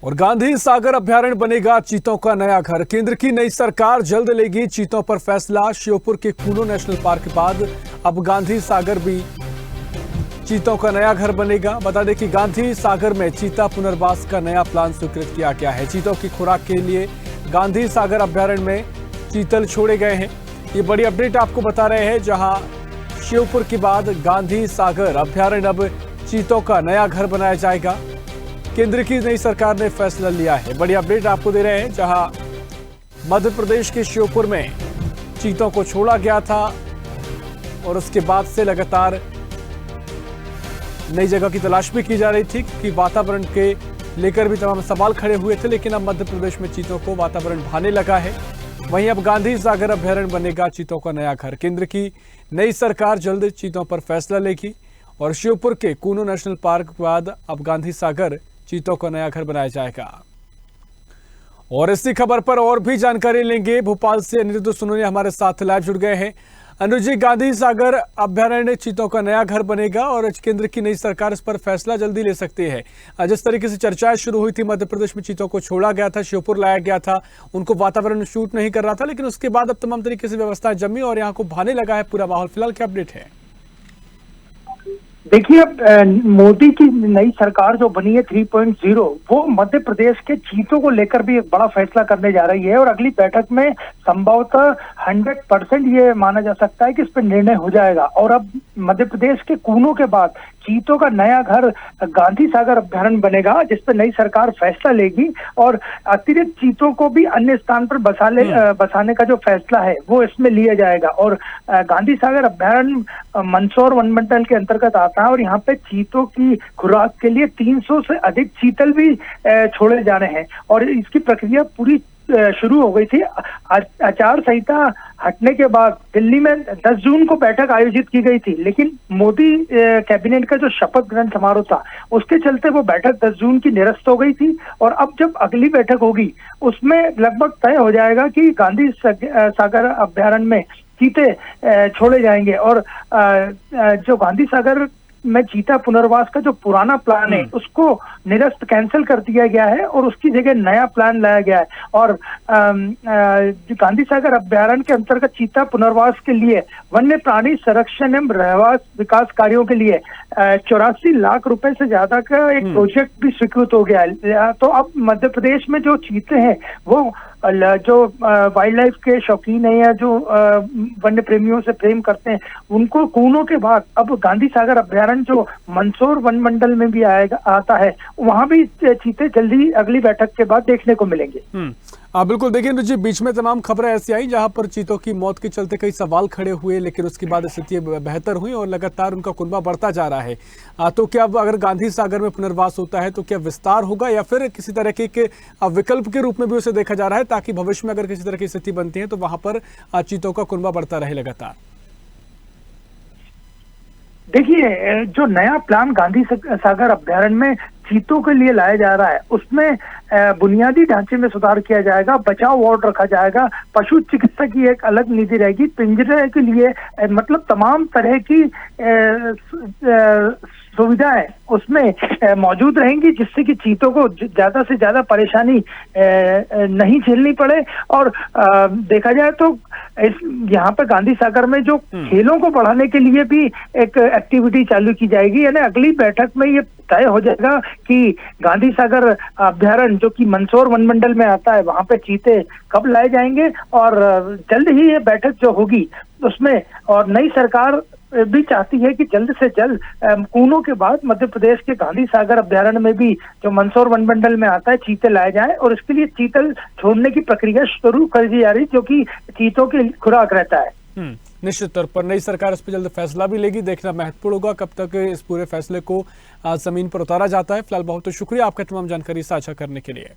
और गांधी सागर अभ्यारण्य बनेगा चीतों का नया घर। केंद्र की नई सरकार जल्द लेगी चीतों पर फैसला। श्योपुर के कूनो नेशनल पार्क के बाद अब गांधी सागर भी चीतों का नया घर बनेगा। बता दें कि गांधी सागर में चीता पुनर्वास का नया प्लान स्वीकृत किया गया है। चीतों की खुराक के लिए गांधी सागर अभ्यारण्य में चीतल छोड़े गए हैं। ये बड़ी अपडेट आपको बता रहे हैं, जहां श्योपुर के बाद गांधी सागर अभ्यारण्य अब चीतों का नया घर बनाया जाएगा। केंद्र की नई सरकार ने फैसला लिया है। बड़ी अपडेट आपको दे रहे हैं, जहां मध्य प्रदेश के श्योपुर में चीतों को छोड़ा गया था और उसके बाद से लगातार नई जगह की तलाश भी की जा रही थी, क्योंकि वातावरण के लेकर भी तमाम सवाल खड़े हुए थे। लेकिन अब मध्य प्रदेश में चीतों को वातावरण भाने लगा है। वहीं अब गांधी सागर अभ्यारण्य बनेगा चीतों का नया घर। केंद्र की नई सरकार जल्द चीतों पर फैसला लेगी और श्योपुर के कूनो नेशनल पार्क के बाद अब गांधी सागर चीतों का नया घर बनाया जाएगा। और इसी खबर पर और भी जानकारी लेंगे। भोपाल से अनिरुद्ध सोनोनी हमारे साथ लाइव जुड़ गए हैं। अनुज जी, गांधी सागर अभ्यारण्य चीतों का नया घर बनेगा और केंद्र की नई सरकार इस पर फैसला जल्दी ले सकती है। जिस तरीके से चर्चाएं शुरू हुई थी, मध्य प्रदेश में चीतों को छोड़ा गया था, श्योपुर लाया गया था, उनको वातावरण शूट नहीं कर रहा था, लेकिन उसके बाद अब तमाम तरीके से व्यवस्थाएं जमी और यहाँ को भाने लगा है पूरा माहौल। फिलहाल क्या अपडेट है? देखिए, अब मोदी की नई सरकार जो बनी है 3.0, वो मध्य प्रदेश के चीतों को लेकर भी एक बड़ा फैसला करने जा रही है और अगली बैठक में संभवतः 100% ये माना जा सकता है कि इस पर निर्णय हो जाएगा। और अब मध्य प्रदेश के कूनो के बाद चीतों का नया घर गांधी सागर अभ्यारण्य बनेगा, जिस पर नई सरकार फैसला लेगी और अतिरिक्त चीतों को भी अन्य स्थान पर बसाने का जो फैसला है वो इसमें लिया जाएगा। और गांधी सागर अभ्यारण्य मंदसौर वनमंडल के अंतर्गत आता है और यहाँ पे चीतों की खुराक के लिए 300 से अधिक चीतल भी छोड़े जाने हैं और इसकी प्रक्रिया पूरी शुरू हो गई थी। आचार संहिता हटने के बाद दिल्ली में 10 जून को बैठक आयोजित की गई थी, लेकिन मोदी कैबिनेट का जो शपथ ग्रहण समारोह था उसके चलते वो बैठक 10 जून की निरस्त हो गई थी। और अब जब अगली बैठक होगी उसमें लगभग तय हो जाएगा कि गांधी सागर अभ्यारण्य में चीते छोड़े जाएंगे। और जो गांधी सागर में चीता पुनर्वास का जो पुराना प्लान है उसको निरस्त कैंसिल कर दिया गया है और उसकी जगह नया प्लान लाया गया है। और गांधी सागर अभ्यारण्य के अंतर्गत चीता पुनर्वास के लिए वन्य प्राणी संरक्षण एवं रहवास विकास कार्यों के लिए 84 लाख रुपए से ज्यादा का एक प्रोजेक्ट भी स्वीकृत हो गया है। तो अब मध्य प्रदेश में जो चीते हैं वो जो वाइल्ड लाइफ के शौकीन है या जो वन्य प्रेमियों से प्रेम करते हैं उनको कूनो के बाद अब गांधी सागर अभ्यारण्य जो मंदसौर वन मंडल में भी आता है, वहां भी चीते जल्दी अगली बैठक के बाद देखने को मिलेंगे। बिल्कुल। देखिए अनुज जी, बीच में तमाम खबरें ऐसी आई जहां पर चीतों की मौत के चलते कई सवाल खड़े हुए, लेकिन उसके बाद स्थिति बेहतर हुई और लगातार उनका कुनबा बढ़ता जा रहा है। तो क्या अगर गांधी सागर में पुनर्वास होता है तो क्या विस्तार होगा या फिर किसी तरह के विकल्प के रूप में भी उसे देखा जा रहा है, ताकि भविष्य में अगर किसी तरह की स्थिति बनती है तो वहां पर चीतों का कुनबा बढ़ता रहे लगातार? देखिए, जो नया प्लान गांधी सागर अभ्यारण्य में चीतों के लिए लाया जा रहा है उसमें बुनियादी ढांचे में सुधार किया जाएगा, बचाव वार्ड रखा जाएगा, पशु चिकित्सा की एक अलग नीति रहेगी, पिंजरे के लिए मतलब तमाम तरह की सुविधाएं उसमें मौजूद रहेंगी, जिससे कि चीतों को ज्यादा से ज्यादा परेशानी नहीं झेलनी पड़े। और देखा जाए तो यहाँ पर गांधी सागर में जो खेलों को बढ़ाने के लिए भी एक एक्टिविटी चालू की जाएगी। यानी अगली बैठक में ये तय हो जाएगा कि गांधी सागर अभ्यारण्य जो कि मंदसौर वनमंडल में आता है वहां पे चीते कब लाए जाएंगे। और जल्द ही ये बैठक जो होगी उसमें, और नई सरकार भी चाहती है कि जल्द से जल्द कूनो के बाद मध्य प्रदेश के गांधी सागर अभ्यारण्य में भी जो मंदसौर वनमंडल में आता है चीते लाए जाएं और इसके लिए चीतल छोड़ने की प्रक्रिया शुरू कर दी जा रही, जो कि चीतों की खुराक रहता है। निश्चित तौर पर नई सरकार इस पर जल्द फैसला भी लेगी। देखना महत्वपूर्ण होगा कब तक इस पूरे फैसले को जमीन पर उतारा जाता है। फिलहाल बहुत शुक्रिया आपका तमाम जानकारी साझा करने के लिए।